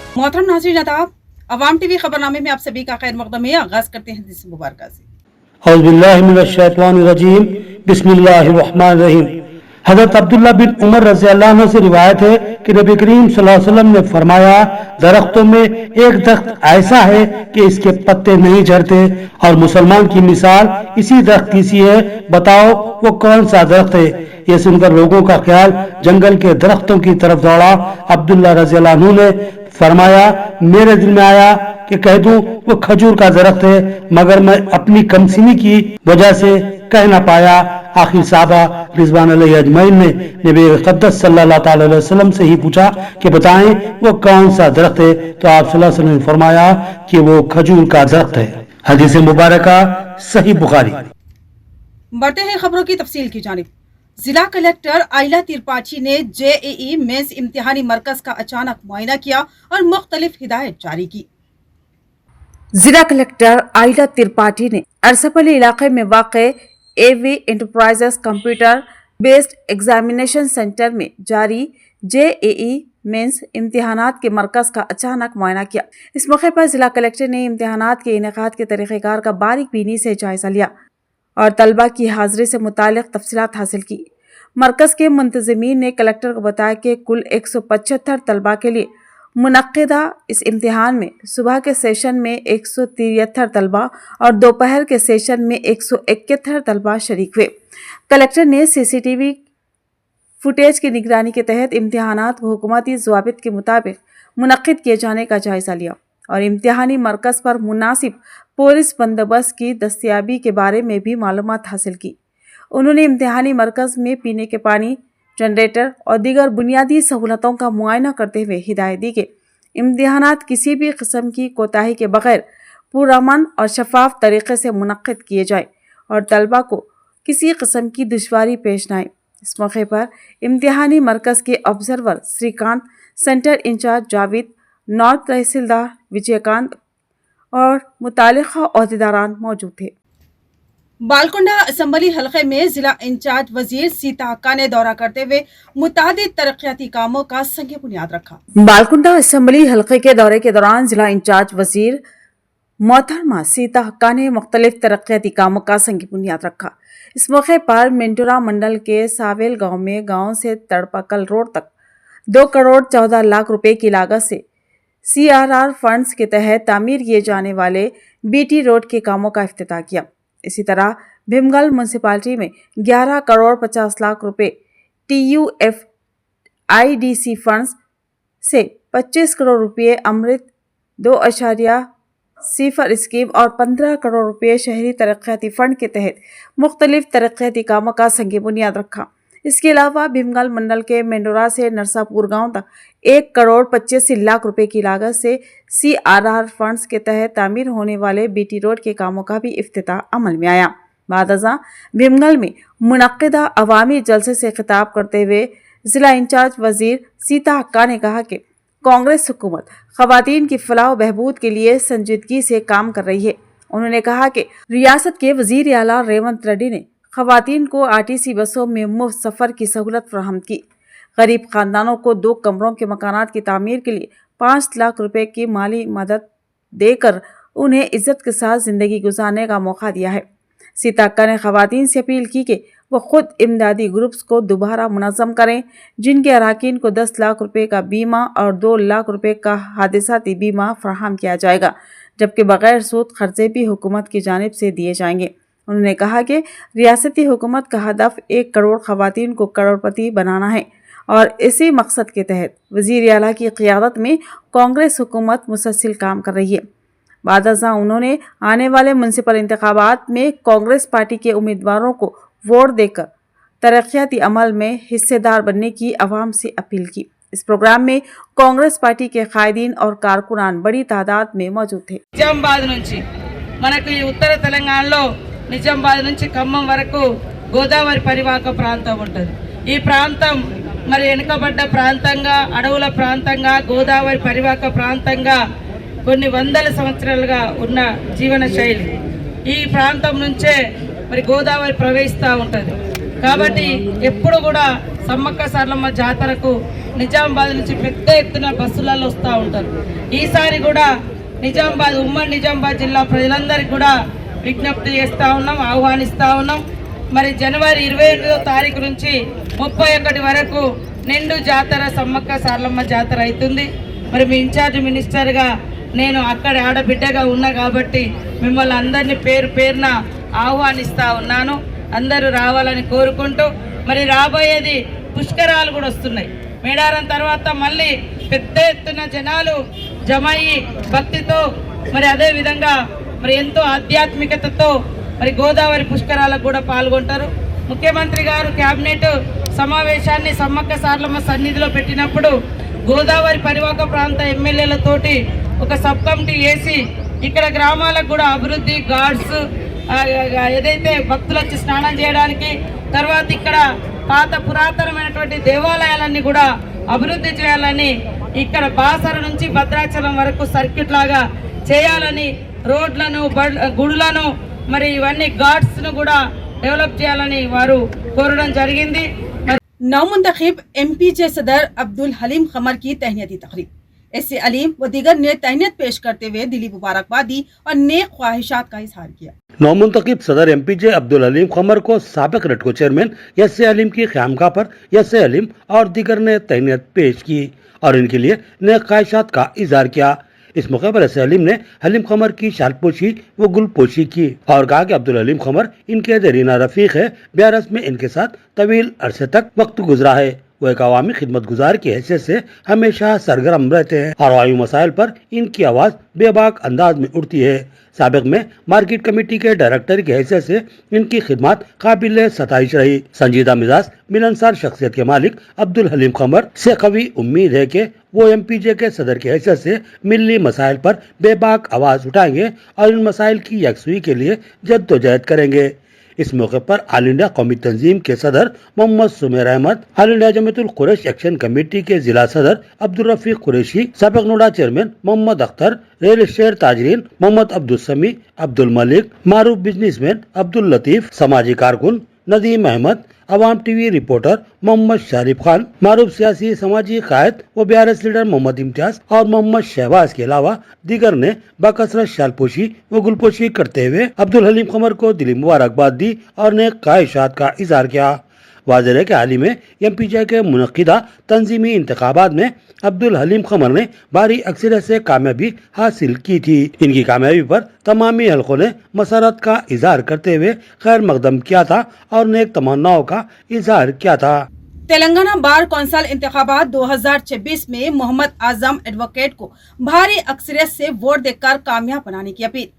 मोहतरम नाज़रीन आदाब, अवाम टीवी खबरनामे में आप सभी का खैर मकदम है। आगाज करते हैं हदीस मुबारक से। औज़ुबिल्लाहि मिनश्शैतानिर्रजीम, बिस्मिल्लाहिर्रहमानिर्रहीम। हज़रत अब्दुल्ला बिन उमर रज़ियल्लाहु अन्हु से रिवायत है कि नबी करीम सल्लल्लाहु अलैहि वसल्लम ने फरमाया, दरख्तों में एक दरख्त ऐसा है कि इसके पत्ते नहीं झड़ते और मुसलमान की मिसाल इसी दरख्त की सी है, बताओ वो कौन सा दरख्त है। ये सुनकर लोगों का ख्याल जंगल के दरख्तों की तरफ दौड़ा। अब्दुल्ला रज़ियल्लाहु अन्हु ने फरमाया, मेरे दिल में आया कि कह दूं वो खजूर का दरख्त है, मगर मैं अपनी कमसिनी की वजह से कह ना पाया। आखिर साहबा रिजवान अलैहि अजमईन ने नबी मुक़द्दस सल्लल्लाहु अलैहि वसल्लम से ही पूछा कि बताएं वो कौन सा दरख्त है, तो आप सल्लल्लाहु अलैहि वसल्लम ने फरमाया कि वो खजूर का दरख्त है। हदीस मुबारका सही बुखारी। बढ़ते हैं खबरों की तफसील की जानिब। जिला कलेक्टर आइला त्रिपाठी ने जेईई मेंस इम्तिहानी मरकज का अचानक मुआयना किया और मुख्तलिफ हिदायत जारी की। जिला कलेक्टर आइला त्रिपाठी ने अरसपल्ली इलाके में वाक़े AV enterprises computer based examination centre में जारी जेईई मेंस इम्तिहानात के मरकज का अचानक मुआयना किया। इस मौके पर जिला कलेक्टर ने इम्तिहानात के इनेकाद के तरीक़ेकार का बारीक बीनी से जायजा लिया और तलबा की हाजिरी से मुतालिक तफसीलात हासिल की। मरकज के मुंतज़मीन ने कलेक्टर को बताया कि कुल 175 तलबा के लिए मुनक्किदा इस इम्तिहान में सुबह के सेशन में 173 तलबा और दोपहर के सेशन में 171 तलबा शरीक हुए। कलेक्टर ने सीसीटीवी फुटेज की निगरानी के तहत इम्तिहानात को हुकूमती ज़वाबित के मुताबिक मुनक्किद किए जाने का जायजा लिया और इम्तिहानी मरकज़ पर मुनासिब पुलिस बंदोबस्त की दस्तयाबी के बारे में भी मालूमात हासिल की। उन्होंने इम्तिहानी मरकज़ में पीने के पानी, जनरेटर और दीगर बुनियादी सहूलतों का मुआयना करते हुए हिदायत दी कि इम्तिहानात किसी भी किस्म की कोताही के बगैर पुरअमन और शफाफ तरीके से मुनक्किद किए जाए और तलबा को किसी किस्म की दुश्वारी पेश न आए। इस मौके पर इम्तिहानी मरकज़ के observer Srikanth, centre incharge Javed, north tahsildar Vijaykanth और मुतालिका ओहदेदारान मौजूद थे। बालकुंडा असम्बली हलके में जिला इंचार्ज वजीर सीता हक्का ने दौरा करते हुए मुतादिद तरक्याती कामों का संग बुनियाद रखा। बालकुंडा असम्बली हलके के दौरे के दौरान जिला इंचार्ज वजीर मोहतरमा सीता हक्का ने मुख्तलिफ तरक्याती कामों का संग बुनियाद रखा। इस मौके पर मेंटोरा मंडल के सावेल गांव में गांव से तड़पकल रोड तक 2 करोड़ 14 लाख रुपए की लागत से CRR फंड्स के तहत तामीर किए जाने वाले BT रोड के कामों का इफ्तिताह किया। इसी तरह भीमगल म्यूनसिपालिटी में 11 करोड़ 50 लाख रुपए TUF-IDC फंड्स से 25 करोड़ रुपए अमृत 2.0 स्कीम और 15 करोड़ रुपए शहरी तरक्याती फंड के तहत मुख्तलिफ तरक्याती कामों का संग बुनियाद रखा। इसके अलावा भीमगल मंडल के मेंडोरा से नरसापुर गांव तक 1 करोड़ 85 लाख रुपए की लागत से CRR फंड्स के तहत तामीर होने वाले BT रोड के कामों का भी इफ्तिताह अमल में आया। बादअज़ां भीमगल में मुनक्किदा अवामी जलसे से खिताब करते हुए जिला इंचार्ज वजीर सीता हक्का ने कहा कि कांग्रेस हुकूमत खवातीन की फलाह बहबूद के लिए संजीदगी से काम कर रही है। उन्होंने कहा कि रियासत के वजीर आला रेवंत रेड्डी ने खवातीन को RTC बसों में मुफ्त सफ़र की सहूलत फराहम की। गरीब खानदानों को 2 कमरों के मकानात की तामीर के लिए 5 लाख रुपए की माली मदद देकर उन्हें इज्जत के साथ ज़िंदगी गुजारने का मौका दिया है। सीता हक्का ने खवातीन से अपील की कि वो खुद इमदादी ग्रुप्स को दोबारा मुनज़्ज़म करें, जिनके अरकान को 10 लाख रुपए का बीमा और 2 लाख रुपए का हादिसाती बीमा फराहम किया जाएगा, जबकि बगैर सूद खर्चे भी हुकूमत की जानिब से दिए जाएंगे। उन्होंने कहा कि रियासती हुकूमत का हदफ 1 करोड़ खवातीन को करोड़पति बनाना है और इसी मकसद के तहत वज़ीर आला की क़ियादत में कांग्रेस हुकूमत मुसलसल काम कर रही है। बादअज़ां उन्होंने आने वाले म्युनिसिपल इंतखाबात में कांग्रेस पार्टी के उम्मीदवारों को वोट देकर तरक्याती अमल में हिस्सेदार बनने की अवाम से अपील की। इस प्रोग्राम में कांग्रेस पार्टी के कायदीन और कारकुनान बड़ी तादाद में मौजूद थे। నిజామాబాద్ నుంచి మనకు ఈ ఉత్తర తెలంగాణలో నిజామాబాద్ నుంచి ఖమ్మం వరకు గోదావరి పరివాహక ప్రాంతం ఉంటుంది। ఈ ప్రాంతం మరి వెనుకబడ్డ ప్రాంతంగా, అడవుల ప్రాంతంగా, గోదావరి పరివాహక ప్రాంతంగా కొన్ని వందల సంవత్సరాలుగా ఉన్న జీవన శైలి। ఈ ప్రాంతం నుంచే మరి గోదావరి ప్రవహిస్తూ ఉంటుంది। కాబట్టి ఎప్పుడు కూడా సమ్మక్క సారలమ్మ జాతరకు నిజామాబాద్ నుంచి పెద్ద ఎత్తున బస్సులలో వస్తూ ఉంటారు. ఈసారి కూడా నిజామాబాద్ ఉమ్మడి నిజామాబాద్ జిల్లా ప్రజలందరికీ కూడా విజ్ఞప్తి చేస్తూ ఉన్నాం, ఆహ్వానిస్తూ ఉన్నాం. మరి జనవరి 28వ తారీఖు నుంచి 31 వరకు నిండు జాతర సమ్మక్క సారలమ్మ జాతర అవుతుంది. మరి మీ ఇన్ఛార్జ్ మినిస్టర్గా నేను అక్కడ ఆడబిడ్డగా ఉన్నా కాబట్టి మిమ్మల్ని అందరినీ పేరు పేరున ఆహ్వానిస్తూ ఉన్నాను. అందరూ రావాలని కోరుకుంటూ, మరి రాబోయేది పుష్కరాలు కూడా వస్తున్నాయి. మేడారం తర్వాత మళ్ళీ పెద్ద ఎత్తున జనాలు జమయ్యి భక్తితో మరి అదేవిధంగా మరి ఎంతో ఆధ్యాత్మికతతో మరి గోదావరి పుష్కరాలకు కూడా పాల్గొంటారు. ముఖ్యమంత్రి గారు కేబినెట్ సమావేశాన్ని సమ్మక్క సారలమ్మ సన్నిధిలో పెట్టినప్పుడు గోదావరి పరివాహక ప్రాంత ఎమ్మెల్యేలతోటి ఒక సబ్ కమిటీ వేసి ఇక్కడ గ్రామాలకు కూడా అభివృద్ధి గార్డ్స్ ఏదైతే భక్తులు వచ్చి స్నానం చేయడానికి, తర్వాత ఇక్కడ పాత పురాతనమైనటువంటి దేవాలయాలన్నీ కూడా అభివృద్ధి చేయాలని, ఇక్కడ బాసర నుంచి భద్రాచలం వరకు సర్క్యూట్ లాగా చేయాలని, రోడ్లను గుడులను మరి ఇవన్నీ గార్డ్స్ను కూడా డెవలప్ చేయాలని వారు కోరడం జరిగింది. नौमुंतखब MPJ सदर अब्दुल हलीम खमर की तहनीती तकरीब, एस अलीम व दीगर ने तहनीत पेश करते हुए दिली मुबारकबाद दी और नेक ख्वाहिशात का इजहार किया। नौमुंतखब सदर MPJ अब्दुल हलीम खमर को साबिक रटको चेयरमैन एस अलीम की ख्यामगाह पर एस अलीम और दीगर ने तहनीत पेश की और इनके लिए नेक ख्वाहिशात का इजहार किया। इस मौके पर एस अलीम ने हलीम खमर की शालपोशी व गुलपोशी की और कहा कि अब्दुल हलीम खमर इनके देरीना रफीक है, ब्यारस में इनके साथ तवील अरसे तक वक्त गुजरा है। वो एक अवामी खिदमत गुजार की हैसियत से हमेशा सरगर्म रहते हैं और वायु मसाइल पर इनकी आवाज़ बेबाक अंदाज में उठती है। साबिक में मार्केट कमेटी के डायरेक्टर की हैसियत से इनकी खिदमत काबिल सताइश रही। संजीदा मिजाज मिलनसार शख्सियत के मालिक अब्दुल हलीम खमर से कवी उम्मीद है कि वो MPJ के सदर की हैसियत से मिली मसाइल पर बेबाक आवाज़ उठाएंगे और इन मसाइल की यकसुई के लिए जद्दोजहद करेंगे। इस मौके पर ऑल इंडिया कौमी तंजीम के सदर Mohammed Sumer Ahmed, all India Jamiatul Quresh action committee के जिला सदर अब्दुल रफीक कुरैशी, साबिक नोडा chairman Mohammed Akhtar, real estate ताजरीन मोहम्मद अब्दुल समी, अब्दुल मलिक, मारूफ बिजनेसमैन अब्दुल लतीफ, समाजी कारकुन नदीम अहमद, अवाम TV रिपोर्टर मोहम्मद शारिफ खान, मारूफ सियासी समाजी कायद व BRS लीडर मोहम्मद इम्तियाज और मोहम्मद शहबाज के अलावा दीगर ने बाकसरत शालपोशी व गुलपोशी करते हुए अब्दुल हलीम खमर को दिली मुबारकबाद दी और नेक ख्वाहिशात का इजहार किया। वाज़ेह है कि हाल ही में MPJ के मुनक्किदा तंजीमी इंतखाबात में अब्दुल हलीम खमर ने भारी अक्सरियत से कामयाबी हासिल की थी। इनकी कामयाबी पर तमामी हलकों ने मसरत का इजहार करते हुए खैर मकदम किया था और नेक तमन्नाओं का इजहार किया था। तेलंगाना बार कौंसिल इंतखाबात 2026 में मोहम्मद आजम एडवोकेट को भारी अक्सरियत से वोट देकर कामयाब बनाने की अपील।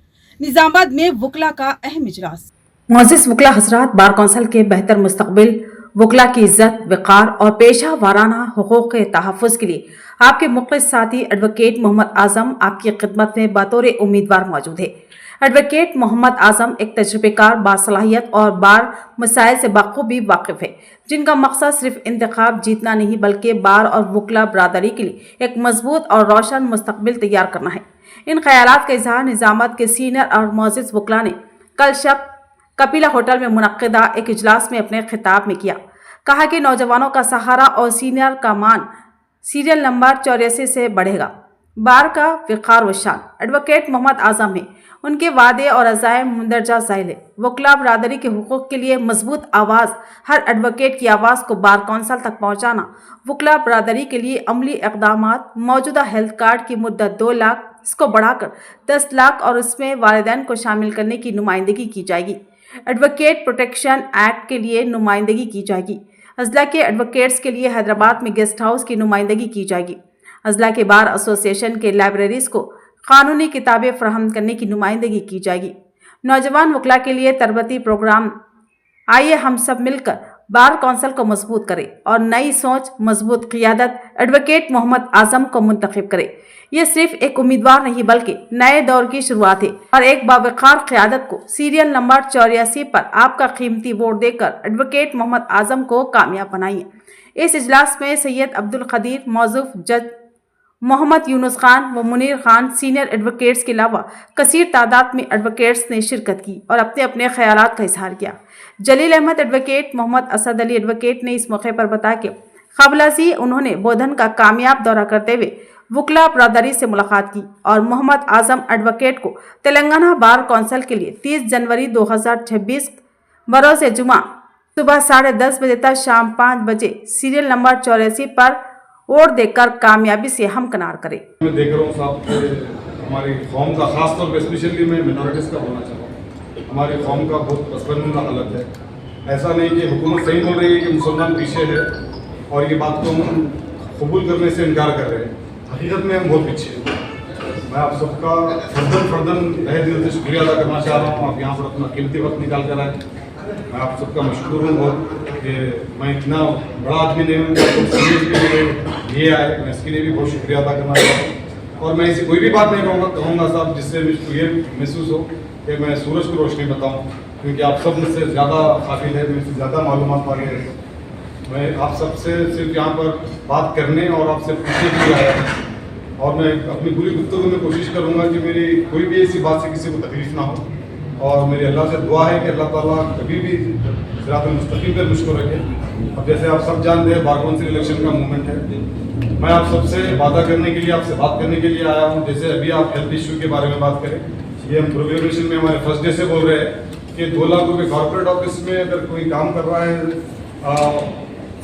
निजामाबाद में वकला का अहम इजलास। मुअज़्ज़िज़ वकला हज़रात, बार कौंसिल के बेहतर मुस्तकबिल, वकला की इज्जत, वक़ार और पेशा वाराना हुकूक़ के तहफ़्फ़ुज़ के लिए आपके मुख़लिस साथी एडवोकेट मोहम्मद आज़म आपकी खिदमत में बतौर उम्मीदवार मौजूद है। एडवोकेट मोहम्मद आज़म एक तजुर्बेकार, बासलाहियत और बार मसाइल से बखूबी वाकिफ़ है, जिनका मकसद सिर्फ इंतखाब जीतना नहीं बल्कि बार और वकला बरादरी के लिए एक मजबूत और रोशन मुस्तकबिल तैयार करना है। इन ख्यालात का इजहार निजामाबाद के सीनियर और मुअज़्ज़िज़ वकला ने कल शब कपिला होटल में मुनक्किदा एक इजलास में अपने खिताब में किया। कहा कि नौजवानों का सहारा और सीनियर का मान सीरियल नंबर 84 से बढ़ेगा। बार का वक़ार व शान एडवोकेट मोहम्मद आज़म है। उनके वादे और अज़ाइम मुंदरजा ज़ाहिल है। वकला बरादरी के हुकूक़ के लिए मजबूत आवाज़, हर एडवोकेट की आवाज़ को बार कौंसिल तक पहुँचाना, वकला बरादरी के लिए अमली इक़दामात, मौजूदा हेल्थ कार्ड की मुद्दत 2 लाख इसको बढ़ाकर 10 लाख और इसमें वालिदैन को शामिल करने की नुमाइंदगी की जाएगी। एडवोकेट प्रोटेक्शन एक्ट के लिए नुमाइंदगी की जाएगी। अजला के एडवोकेट्स के लिए हैदराबाद में गेस्ट हाउस की नुमाइंदगी की जाएगी। अजला के बार एसोसिएशन के लाइब्रेरीज को कानूनी किताबें फराहम करने की नुमाइंदगी की जाएगी। नौजवान वकला के लिए तरबती प्रोग्राम। आइए हम सब मिलकर बार कौंसिल को मजबूत करें और नई सोच, मजबूत क़ियादत एडवोकेट मोहम्मद आज़म को मुंतखब करें। ये सिर्फ एक उम्मीदवार नहीं बल्कि नए दौर की शुरुआत है और एक बावक़ार क़ियादत को सीरियल नंबर 84 पर आपका कीमती वोट देकर एडवोकेट मोहम्मद आज़म को कामयाब बनाइए। इस इजलास में सैयद अब्दुल क़दीर, मौजूफ जज मोहम्मद यूनुस खान व मुनीर खान सीनियर एडवोकेट्स के अलावा कसीर तादाद में एडवोकेट्स ने शिरकत की और अपने अपने ख्यालात का इजहार किया। जलील अहमद एडवोकेट, मोहम्मद असद अली एडवोकेट ने इस मौके पर बताया कि क़बल उन्होंने बोधन का कामयाब दौरा करते हुए वकला बरादरी से मुलाकात की और मोहम्मद आजम एडवोकेट को तेलंगाना बार कौंसिल के लिए 30 जनवरी 2026 बरोज़ जुमा सुबह 10:30 बजे तक शाम 5 बजे सीरियल नंबर 84 पर वोट देकर कामयाबी से हमकनार करें। मैं देख रहा हूँ साहब कि हमारी कौम का खास तौर पर स्पेशली मैं मिनॉरिटीज़ का बोलना चाहता हूँ, हमारी कौम का बहुत पसमंदा हालत है। ऐसा नहीं कि हुकूमत सही बोल रही है कि मुसलमान पीछे है और ये बात को हम कबूल करने से इनकार कर रहे हैं, हकीकत में हम बहुत पीछे हैं। मैं आप सबका फर्दन तहे दिल से शुक्रिया अदा करना चाह रहा हूँ, आप यहाँ पर अपना कीमती वक्त निकाल कर आए। मैं आप सबका मशकूर हूँ बहुत कि मैं इतना बड़ा आदमी नहीं हूँ के लिए आए, मैं इसके लिए भी बहुत शुक्रिया अदा करना चाहता हूँ। और मैं ऐसी कोई भी बात नहीं कहूँगा साहब जिससे मुझको ये महसूस हो कि मैं सूरज को रोशनी बताऊँ, क्योंकि आप सब मुझसे ज़्यादा काबिल है, मुझसे ज़्यादा मालूमात वाले हैं। मैं आप सबसे सिर्फ यहाँ पर बात करने और आपसे पूछने के लिए आया हूँ और मैं अपनी पूरी गुफ्तगू में कोशिश करूँगा कि मेरी कोई भी ऐसी बात से किसी को तकलीफ ना हो। और मेरी अल्लाह से दुआ है कि अल्लाह ताला कभी भी सिरातुल मुस्तकीम पर मुझको रखे। अब जैसे आप सब जानते हैं बार काउंसिल इलेक्शन का मूवमेंट है, मैं आप सबसे वादा करने के लिए, आपसे बात करने के लिए आया हूँ। जैसे अभी आप हेल्थ इशू के बारे में बात करें, ये हम प्रोक्लेमेशन में हमारे फर्स्ट डे से बोल रहे हैं कि 2 लाख रुपये कॉर्पोरेट ऑफिस में अगर कोई काम कर रहा है,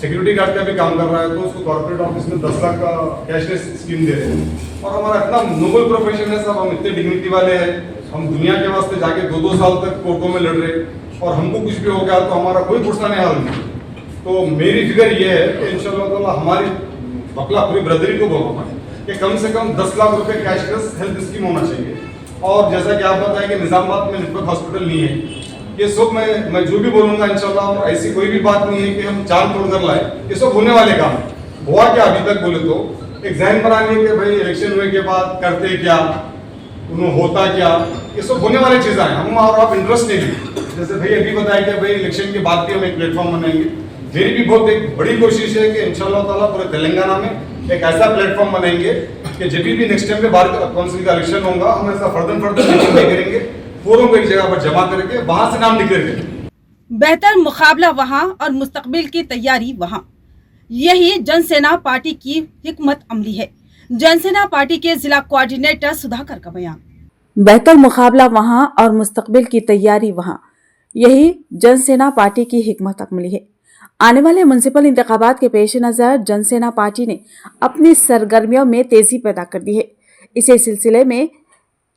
सिक्योरिटी गार्ड का भी काम कर रहा है, तो उसको कॉर्पोरेट ऑफिस में 10 लाख का कैशलेस स्कीम दे रहे हैं। और हमारा इतना नोबल प्रोफेशन है साहब, हम इतने डिग्निटी वाले हैं, हम दुनिया के वास्ते जाके 2-2 साल तक कोर्टों में लड़ रहे और हमको कुछ भी हो गया तो हमारा कोई पुरसाने हाल नहीं। तो मेरी फिगर ये है कि इंशाअल्लाह ताला हमारी बकला पूरी ब्रदरी को बोलूँगा कि कम से कम 10 लाख रुपए कैशलेस हेल्थ स्कीम होना चाहिए। और जैसा कि आप बताएं कि निजामाबाद में नेटवर्क हॉस्पिटल नहीं है, ये सब मैं जो भी बोलूँगा इंशाल्लाह, और ऐसी कोई भी बात नहीं है कि हम चाल तोड़ कर लाए, ये सब होने वाले काम है। हुआ क्या अभी तक बोले तो एक जहन बनाने के भाई इलेक्शन हुए के बाद करते क्या, उन्होंने होता क्या, ये सब होने वाली चीज़ें हैं। हम और आप इंटरेस्ट नहीं लेंगे। जैसे भाई अभी बताया कि भाई इलेक्शन के बाद भी हम एक प्लेटफॉर्म बनाएंगे। मेरी भी बहुत एक बड़ी कोशिश है कि इंशाल्लाह ताला पूरे तेलंगाना में एक ऐसा प्लेटफॉर्म बनाएंगे कि जब भी नेक्स्ट टाइम पे बार काउंसिल का इलेक्शन होगा, हम ऐसा फर्दन मीटिंग करेंगे, फोरम को एक जगह पर जमा करके वहां से नाम डिक्लेयर करेंगे। बेहतर मुकाबला वहाँ और मुस्तकबिल की तैयारी वहाँ, यही जनसेना पार्टी की हिकमत अमली है। जनसेना पार्टी के जिला कोऑर्डिनेटर सुधाकर का बयान। बेहतर मुकाबला वहाँ और मुस्तकबिल की तैयारी वहाँ, यही जनसेना पार्टी की हिकमत अमली है। आने वाले म्युनिसिपल इंतखाबात के पेश नज़र जनसेना पार्टी ने अपनी सरगर्मियों में तेजी पैदा कर दी है। इसी सिलसिले में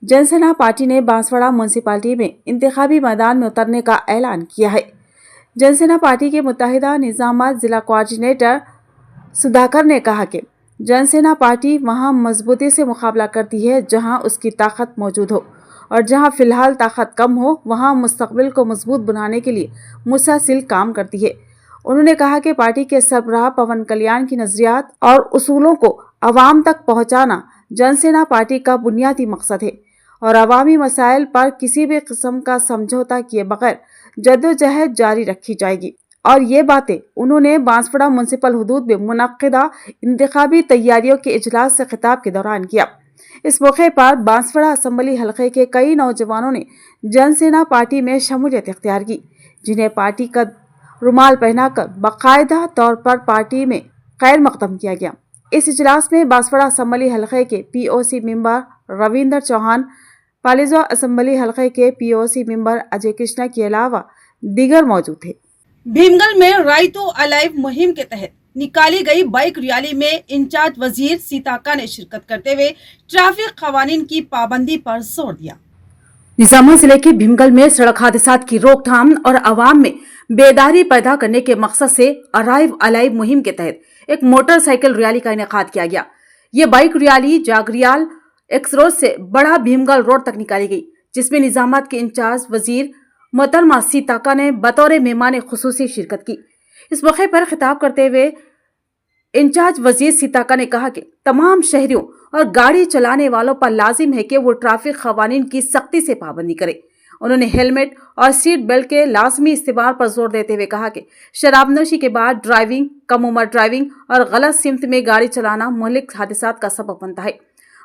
जनसेना पार्टी ने बांसवाड़ा म्युनिसिपैलिटी में इंतखाबी मैदान में उतरने का ऐलान किया है। जनसेना पार्टी के मुत्तहिदा निजामात जिला कोऑर्डिनेटर सुधाकर ने कहा कि जनसेना पार्टी वहां मजबूती से मुकाबला करती है जहां उसकी ताकत मौजूद हो, और जहां फिलहाल ताकत कम हो वहां मुस्तकबिल को मजबूत बनाने के लिए मुसलसल काम करती है। उन्होंने कहा कि पार्टी के सरबराह पवन कल्याण की नजरियात और उसूलों को अवाम तक पहुंचाना जनसेना पार्टी का बुनियादी मकसद है और अवामी मसाइल पर किसी भी किस्म का समझौता किए बगैर जद्दोजहद जारी रखी जाएगी। और ये बातें उन्होंने बांसवाड़ा म्युनिसिपल हुदूद में मुनक्किदा इंतखाबी तैयारियों के इजलास से खिताब के दौरान किया। इस मौके पर बांसवाड़ा असम्बली हलके के कई नौजवानों ने जनसेना पार्टी में शमूलियत इख्तियार की, जिन्हें पार्टी का रुमाल पहनाकर बाकायदा तौर पर पार्टी में खैर मकदम किया गया। इस इजलास में बांसवाड़ा असम्बली हलके के POC member Ravinder Chauhan, Palijo assembly हलके के POC मेंबर अजय कृष्णा के अलावा दीगर मौजूद थे। भीमगल में राइट टू अलाइव मुहिम के तहत निकाली गई बाइक रैली में इंचार्ज वजीर सीताका ने शिरकत करते हुए ट्रैफिक कवानीन की पाबंदी पर जोर दिया। निजामुद्दीन जिले के भीमगल में सड़क हादसात की रोकथाम और आवाम में बेदारी पैदा करने के मकसद से अराइव अलाइव मुहिम के तहत एक मोटरसाइकिल रैली का इनेकाद किया गया। ये बाइक रैली जागरियाल एक्स रोड से बड़ा भीमगल रोड तक निकाली गई, जिसमें निजामात के इंचार्ज वजीर मोहतरमा सीताका ने बतौर मेहमान खुसूसी शिरकत की। इस मौके पर खिताब करते हुए इंचार्ज वजीर सीताका ने कहा कि तमाम शहरियों और गाड़ी चलाने वालों पर लाजिम है कि वो ट्रैफिक कवानीन की सख्ती से पाबंदी करें उन्होंने हेलमेट और सीट बेल्ट के लाजमी इस्तेमाल पर जोर देते हुए कहा कि शराबनोशी के बाद ड्राइविंग, कम उम्र ड्राइविंग और गलत सिमत में गाड़ी चलाना मुहल्लिक हादसात का सबब बनता है।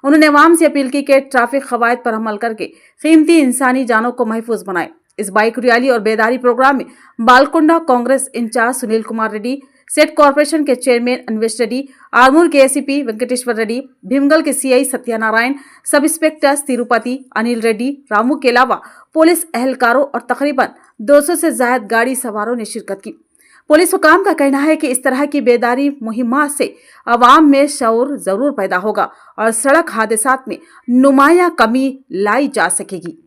उन्होंने अवाम से अपील की कि ट्रैफिक कवायद पर अमल करके कीमती इंसानी जानों को महफूज बनाए। इस बाइक रैली और बेदारी प्रोग्राम में Balkonda Congress incharge Sunil Kumar Reddy, SET corporation के चेयरमैन अन्वेश रेड्डी, आर्मूर के एसीपी वेंकटेश्वर रेड्डी, भीमगल के CI Satyanarayana, sub inspector Tirupati, Anil Reddy, Ramu के अलावा पुलिस एहलकारों और तकरीबन 200 से ज्यादा गाड़ी सवारों ने शिरकत की। पुलिस हुकाम का कहना है कि इस तरह की बेदारी मुहिम्मात से अवाम में शऊर जरूर पैदा होगा और सड़क हादसात में नुमाया कमी लाई जा सकेगी।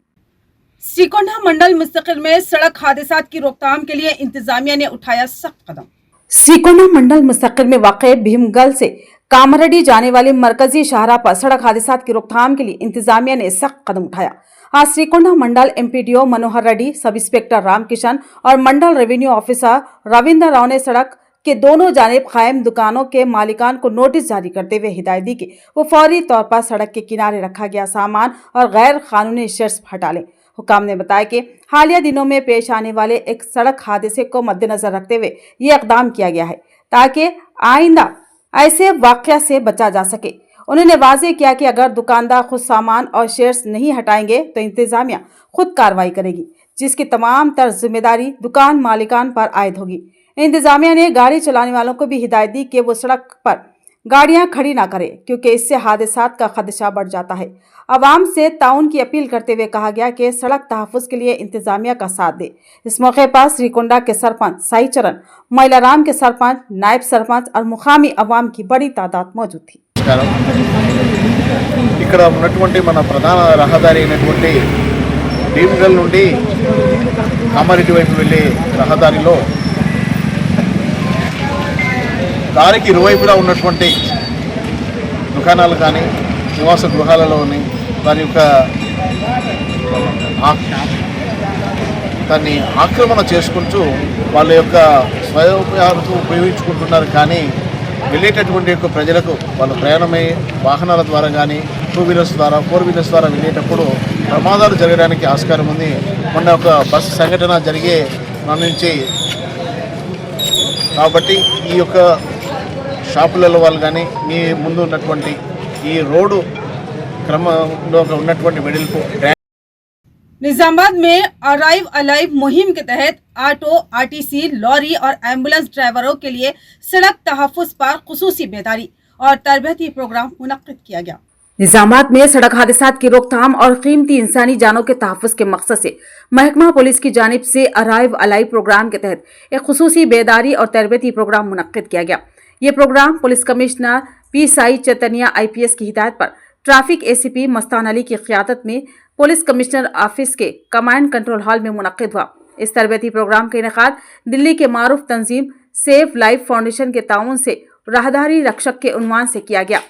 श्रीकोंडा मंडल मुस्तकिल में सड़क हादसात की रोकथाम के लिए इंतजामिया ने उठाया सख्त कदम। श्रीकोंडा मंडल मुस्तकिल में वाक़ भीमगल से कामरेड्डी जाने वाले मरकजी शाहराह पर सड़क हादसात की रोकथाम के लिए इंतजामिया ने सख्त कदम उठाया। आज श्रीकोंडा मंडल एमपीडीओ मनोहर रेड्डी, सब इंस्पेक्टर रामकिशन और मंडल रेवेन्यू ऑफिसर रविंदर राव ने सड़क के दोनों जानिब कायम दुकानों के मालिकान को नोटिस जारी करते हुए हिदायत दी कि वो फौरी तौर पर सड़क के किनारे रखा गया सामान और गैर कानूनी शेड्स हटा लें। हुकाम ने बताया कि हालिया दिनों में पेश आने वाले एक सड़क हादसे को मद्देनजर रखते हुए ये इकदाम किया गया है ताकि आइंदा ऐसे वाक़या से बचा जा सके। उन्होंने वाज़ेह किया कि अगर दुकानदार खुद सामान और शेयर्स नहीं हटाएंगे तो इंतजामिया खुद कार्रवाई करेगी, जिसकी तमाम तर जिम्मेदारी दुकान मालिकान पर आयद होगी। इंतजामिया ने गाड़ी चलाने वालों को भी हिदायत दी कि वो सड़क पर गाड़ियां खड़ी ना करें क्योंकि इससे हादसात का खदशा बढ़ जाता है। अवाम से ताउन की अपील करते हुए कहा गया कि सड़क तहफ़्फ़ुज़ के लिए इंतजामिया का साथ दे। इस मौके पर श्रीकोंडा के सरपंच साई चरण, मैलाराम के सरपंच, नायब सरपंच और मुकामी अवाम की बड़ी तादाद मौजूद थी। ఇక్కడ ఉన్నటువంటి మన ప్రధాన రహదారి అయినటువంటి భీమగల్ నుండి కామారెడ్డి వైపు వెళ్ళే రహదారిలో దారికి ఇరువైపులా ఉన్నటువంటి దుకాణాలు కానీ నివాస గృహాలలోని వారి యొక్క దాన్ని ఆక్రమణ చేసుకుంటూ వాళ్ళ యొక్క స్వయోపయోగాలకు ఉపయోగించుకుంటున్నారు। కానీ వెళ్ళేటటువంటి యొక్క ప్రజలకు వాళ్ళ ప్రయాణమై వాహనాల ద్వారా కానీ 2 వీలర్స్ ద్వారా 4 వీలర్స్ ద్వారా వెళ్ళేటప్పుడు ప్రమాదాలు జరగడానికి ఆస్కారం ఉంది। మొన్న ఒక బస్సు సంఘటన జరిగే నుంచి కాబట్టి ఈ యొక్క షాపులలో వాళ్ళు కానీ మీ ముందు ఉన్నటువంటి ఈ రోడ్డు క్రమంలో ఉన్నటువంటి వెడల్పు निजामाबाद में अराइव अलाइव मुहिम के तहत ऑटो, आरटीसी, लॉरी और एम्बुलेंस ड्राइवरों के लिए सड़क तहफ़्फ़ुज़ पर खुसूसी बेदारी और तरबियती प्रोग्राम मुनक्किद किया गया। निजामाबाद में सड़क हादसात की रोकथाम और कीमती इंसानी जानों के तहफ़्फ़ुज़ के मकसद से महकमा पुलिस की जानिब से अराइव अलाइव प्रोग्राम के तहत एक खुसूसी बेदारी और तरबियती प्रोग्राम मुनक्किद किया गया। ये program police commissioner P Sai Chaitanya IPS की हिदायत पर ट्रैफिक ACP मस्तान अली की क़ियादत में पुलिस कमिश्नर ऑफिस के कमांड कंट्रोल हॉल में मुनक्किद हुआ। इस तरबियती प्रोग्राम का इनेकाद दिल्ली के मारूफ तंजीम सेव लाइफ फाउंडेशन के ताउन से राहदारी रक्षक के उन्वान से किया गया।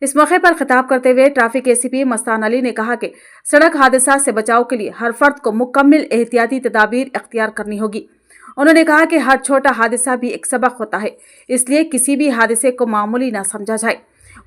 इस मौके पर खिताब करते हुए ट्रैफिक ACP मस्तान अली ने कहा कि सड़क हादसा से बचाव के लिए हर फर्द को मुकम्मल एहतियाती तदाबीर इख्तियार करनी होगी। उन्होंने कहा कि हर छोटा हादसा भी एक सबक होता है, इसलिए किसी भी हादसे को मामूली ना समझा जाए।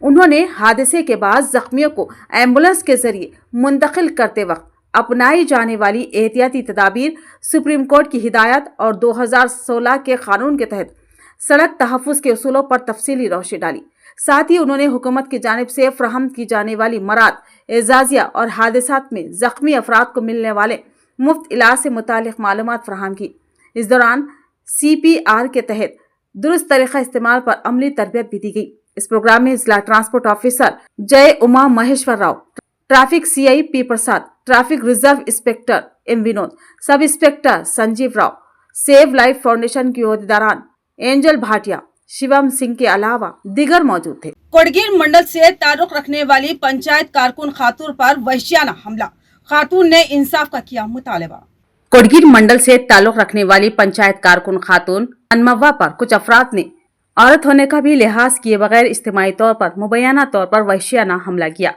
उन्होंने हादसे के बाद जख्मियों को एम्बुलेंस के जरिए मुंतकिल करते वक्त अपनाई जाने वाली एहतियाती तदाबीर, सुप्रीम कोर्ट की हिदायत और 2016 के कानून के तहत सड़क तहफ़्फ़ुज़ के उसूलों पर तफसीली रोशनी डाली। साथ ही उन्होंने हुकूमत की जानिब से फराहम की जाने वाली मराद, एजाजिया और हादसात में जख्मी अफराद को मिलने वाले मुफ्त इलाज से मुतालिक मालूमात फराहम की। इस दौरान CPR के तहत दुरुस्त तरीक़ा इस्तेमाल पर अमली तरबियत भी दी गई। इस प्रोग्राम में जिला transport officer Jay Uma Maheshwar Rao, traffic CI P Prasad, traffic reserve inspector M Vinod, sub inspector Sanjeev Rao, save life foundation की ओहदेदारान एंजल भाटिया, शिवम सिंह के अलावा दीगर मौजूद थे। कोडगीर मंडल से ताल्लुक रखने वाली पंचायत कारकुन खातून पर वहशियाना हमला, खातून ने इंसाफ का किया मुतालबा। कोडगीर मंडल से ताल्लुक रखने वाली पंचायत कारकुन खातून अनमवा पर कुछ अफराद ने औरत होने का भी लिहाज किए बगैर इज्तिमाई तौर पर मुबैना तौर पर वहशियाना हमला किया।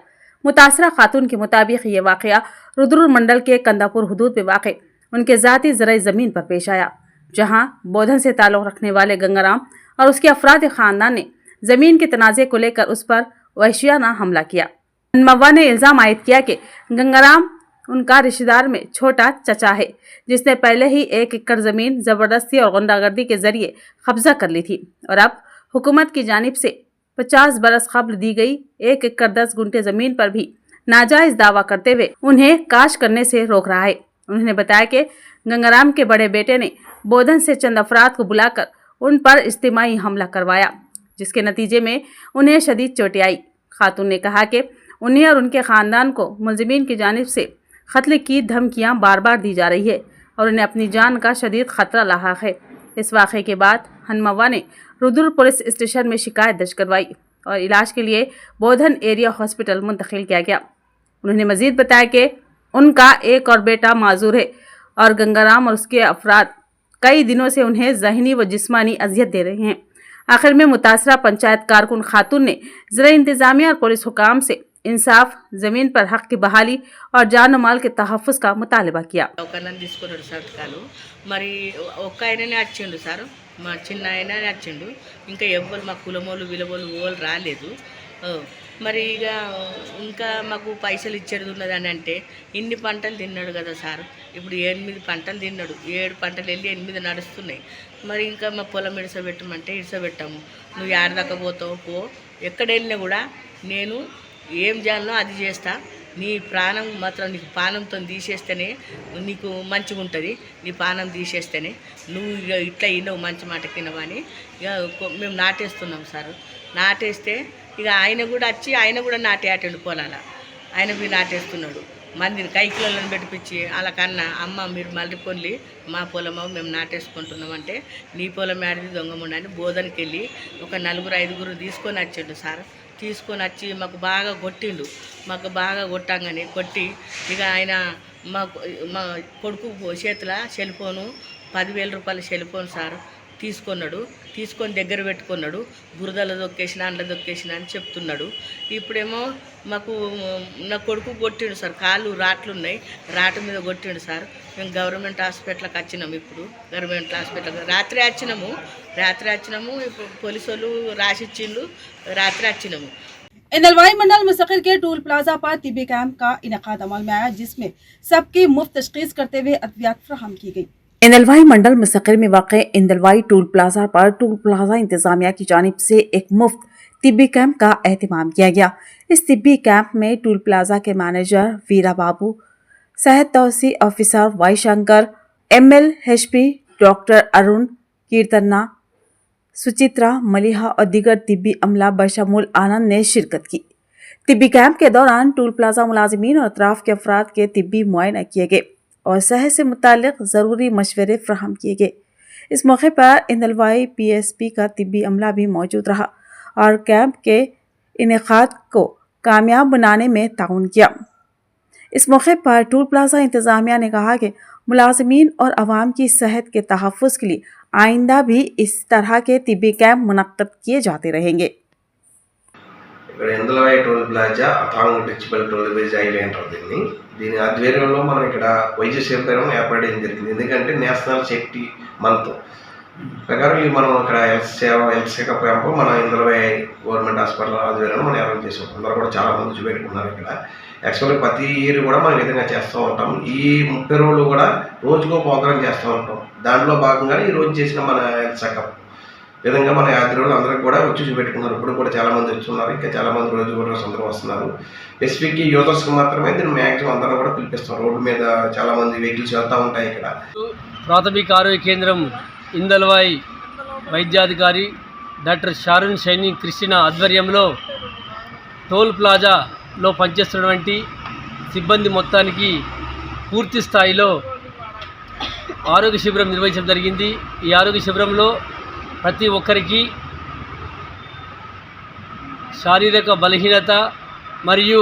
मुतासरा खातून के मुताबिक ये वाक़या रुद्र मंडल के कंदापुर हदूद में वाक़ उनके ज़ाती ज़राई ज़मीन पर पेश आया, जहां बोधन से ताल्लुक़ रखने वाले गंगाराम और उसके अफराद ख़ानदान ने ज़मीन के तनाज़े को लेकर उस पर वहशियाना हमला किया। अनमवा ने इल्ज़ाम आयद किया कि गंगाराम उनका रिश्तेदार में छोटा चचा है, जिसने पहले ही 1 एकड़ जमीन जबरदस्ती और गुंडागर्दी के जरिए कब्जा कर ली थी और अब हुकूमत की जानिब से 50 बरस कब्ल दी गई 1 एकड़ 10 गुंठे जमीन पर भी नाजायज दावा करते हुए उन्हें काश करने से रोक रहा है। उन्होंने बताया कि गंगाराम के बड़े बेटे ने बोधन से चंद अफराद को बुलाकर उन पर इज्तिमाई हमला करवाया, जिसके नतीजे में उन्हें शदीद चोटें आई। खातून ने कहा कि उन्हें और उनके ख़ानदान को मुलजिमीन की जानिब से कत्ल की धमकियां बार बार दी जा रही है और उन्हें अपनी जान का शदीद ख़तरा रहा है। इस वाक़े के बाद हनमवा ने रुद्र पुलिस स्टेशन में शिकायत दर्ज करवाई और इलाज के लिए बोधन एरिया हॉस्पिटल मुंतकिल किया गया। उन्होंने मजीद बताया कि उनका एक और बेटा माजूर है और गंगाराम और उसके अफराद कई दिनों से उन्हें ज़हनी व जिस्मानी अजियत दे रहे हैं। आखिर में मुतासरा पंचायत कारकुन खातून ने ज़िला इंतज़ामिया और पुलिस हुकाम से इंसाफ, ज़मीन पर हक़ की बहाली और जान माल के तहफ़्फ़ुज़ का मुतालबा किया। ఒకళ్ళని తీసుకున్నాడు సంతకాలు మరి ఒక్క ఆయననే వచ్చిండు సార్, మా చిన్న ఆయననే వచ్చిండు, ఇంకా ఎవ్వరు మా కులమోళ్ళు విలమోళ్ళు ఓళ్ళు రాలేదు. మరి ఇక ఇంకా మాకు పైసలు ఇచ్చేది ఉన్నదని అంటే ఇన్ని పంటలు తిన్నాడు కదా సార్, ఇప్పుడు 8 పంటలు తిన్నాడు, 7 పంటలు వెళ్ళి 8 నడుస్తున్నాయి. మరి ఇంకా మా పొలం ఇడిసబెట్టమంటే ఇడిసబెట్టాము. నువ్వు ఏడదాకా పోతావు పో, ఎక్కడ వెళ్ళినా కూడా నేను ఏం చేయాలో అది చేస్తా, నీ ప్రాణం మాత్రం నీకు పానంతో తీసేస్తేనే నీకు మంచిగా ఉంటుంది, నీ పానం తీసేస్తేనే నువ్వు ఇక ఇట్లా ఇన్నవు మంచి మాట కినవని ఇక మేము నాటేస్తున్నాం సార్. నాటేస్తే ఇక ఆయన కూడా వచ్చి ఆయన కూడా నాటేటండు పొలాల, ఆయన పోయి నాటేస్తున్నాడు. మందిని కైకిలను పెట్టిపించి అలా కన్నా అమ్మ మీరు మళ్ళీ పొంది మా పొలమో మేము నాటేసుకుంటున్నామంటే నీ పొలం ఆడిది దొంగముండని బోధనకి వెళ్ళి ఒక 4-5 తీసుకొని వచ్చాడు సార్. తీసుకొని వచ్చి మాకు బాగా కొట్టిండు. మాకు బాగా కొట్టంగానే కొట్టి ఇక ఆయన మా కొడుకు చేతిలో సెల్ ఫోను 10,000 రూపాయల సెల్ ఫోన్ సార్ తీసుకున్నాడు. తీసుకొని దగ్గర పెట్టుకున్నాడు. బురదలో దొక్కేసిన అండ్ల దొక్కేసిన అని చెప్తున్నాడు. ఇప్పుడేమో మాకు నా కొడుకు కొట్టిండు సార్, కాళ్ళు రాట్లు ఉన్నాయి, రాటు మీద కొట్టిండు సార్. మేము గవర్నమెంట్ హాస్పిటల్కి వచ్చినాము. ఇప్పుడు గవర్నమెంట్ హాస్పిటల్ రాత్రి వచ్చినాము. ఇప్పుడు పోలీసు వాళ్ళు రాసిచ్చిండు, రాత్రి వచ్చినాము. इंदलवाई मंडल मुस्तकिल के टूल प्लाजा पर तिब्बी कैंप का इनेकाद अमल में आया, जिसमें सबकी मुफ्त तशखीस करते हुए अद्वियात फराहम की गई। इंदलवाई मंडल मुस्तकिल में वाक़ इंदलवाई टूल प्लाजा पर टूल प्लाजा इंतजामिया की जानिब से एक मुफ्त तिब्बी कैंप का एहतमाम किया गया। इस तिब्बी कैंप में टूल प्लाजा के मैनेजर वीरा बाबू, सेहत तौसी officer Y Shankar, MLHP doctor Arun Keerthana, Suchitra Maliha और दीगर तिब्बी अमला बशमूल आनंद ने शिरकत की। तिब्बी कैंप के दौरान टूल प्लाजा मुलाजिमीन और अतराफ के अफराद के तिब्बी मुआयना किए गए और सेहत से मुताल्लिक ज़रूरी मशवरे फ्राहम किए गए। इस मौके पर इंदलवाई PSP का तिब्बी अमला भी मौजूद रहा और कैंप के इनेकाद को कामयाब बनाने में ताउन किया। इस मौके पर टूल प्लाजा इंतज़ामिया ने कहा कि मुलाजिमीन और अवाम की सेहत के तहफ़्फ़ुज़ के लिए आइंदा भी इस तरह के तिब्बी कैंप मुनक्कद किए जाते रहेंगे। ఇక్కడ Indalwai toll plaza అథాంగ్ టెక్చిబల్ toll veg ఐలే అంటారు దీని ఆధ్వర్యంలో మనం ఇక్కడ వైద్య శిబిరం ఏర్పాటు చేయడం జరిగింది. ఎందుకంటే నేషనల్ సేఫ్టీ మంత్ ప్రకారం ఇది మనం ఇక్కడ హెల్త్ చెకప్ క్యాంప్ మన ఇందలవాయి గవర్నమెంట్ హాస్పిటల్ ఆధ్వర్యంలో మనం ఏర్పాటు చేసాం. అందరూ కూడా చాలా మంది చూపెట్టుకున్నారు. ఇక్కడ యాక్చువల్గా ప్రతి ఇయర్ కూడా మనం విధంగా చేస్తూ ఉంటాం. ఈ 30 రోజులు కూడా రోజుకో ప్రోగ్రాం చేస్తూ ఉంటాం. దాంట్లో భాగంగా ఈ రోజు చేసిన మన హెల్త్ చెకప్ విధంగా మన యాత్రికులు అందరికీ కూడా వచ్చి చూపెట్టుకున్నారు. ఇప్పుడు కూడా చాలా మంది వచ్చున్నారు. ఇంకా చాలా మంది రోజు కూడా అందరూ వస్తున్నారు. స్పెసిఫిక్గా యూజర్స్కి మాత్రమే దీన్ని మ్యాక్సిమం అందరూ కూడా పిలిపిస్తాం. రోడ్డు మీద చాలా మంది వెహికల్స్ వెళ్తూ ఉంటాయి. ఇక్కడ ప్రాథమిక ఆరోగ్య కేంద్రం ఇందల్వాయి వైద్యాధికారి డాక్టర్ షారున్ షైనీ క్రిస్టినా ఆధ్వర్యంలో టోల్ ప్లాజాలో పనిచేస్తున్నటువంటి సిబ్బంది మొత్తానికి పూర్తి స్థాయిలో ఆరోగ్య శిబిరం నిర్వహించడం జరిగింది. ఈ ఆరోగ్య శిబిరంలో ప్రతి ఒక్కరికి శారీరక బలహీనత మరియు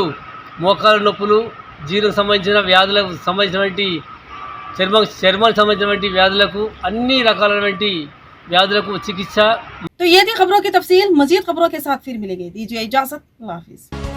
మోకాల నొప్పులు, జీర్ణ సంబంధించిన వ్యాధులకు సంబంధించినటువంటి చర్మానికి సంబంధించినటువంటి వ్యాధులకు అన్ని రకాలైనటువంటి व्याधुలకు चिकित्सा। तो ये थी खबरों की तफसील। मजीद खबरों के साथ फिर मिलेंगे। दीजिए इजाजत, अल्लाह हाफिज।